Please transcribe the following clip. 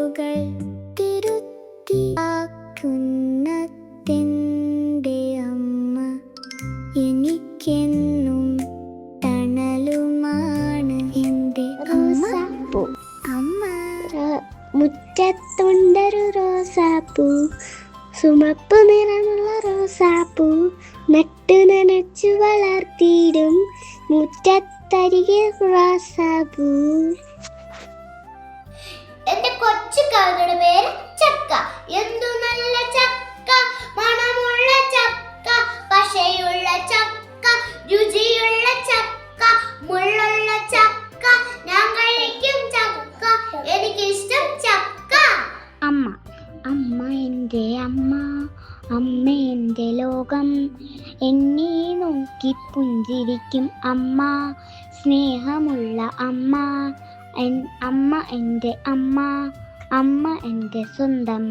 തെറ്റുകൾ തിരുത്തിയാക്കുന്നതെൻ്റെ അമ്മ. എനിക്കെന്നും തണലുമാണ് എൻ്റെ റോസാപ്പൂ. അമ്മ മുറ്റത്തുണ്ടൊരു റോസാപ്പൂ, ചുമപ്പ് നിറമുള്ള റോസാപ്പൂ. നട്ടു നനച്ചു വളർത്തിയിടും മുറ്റത്തരികെ റോസാപ്പൂ. എന്റെ കൊച്ചു കവിതയുടെ പേര് ചക്ക. എന്തു നല്ല ചക്ക, മണമുള്ള ചക്ക, പശയുള്ള ചക്ക, രുചിയുള്ള ചക്ക, മുള്ളുള്ള ചക്ക, ഞാൻ കഴിക്കും ചക്ക, എനിക്കിഷ്ടം ചക്ക. അമ്മ അമ്മ എൻ്റെ അമ്മ, അമ്മ എൻ്റെ ലോകം. എന്നെ നോക്കി പുഞ്ചിരിക്കും അമ്മ, സ്നേഹമുള്ള അമ്മ. അമ്മ എൻ്റെ അമ്മ, അമ്മ എൻ്റെ സ്വന്തം.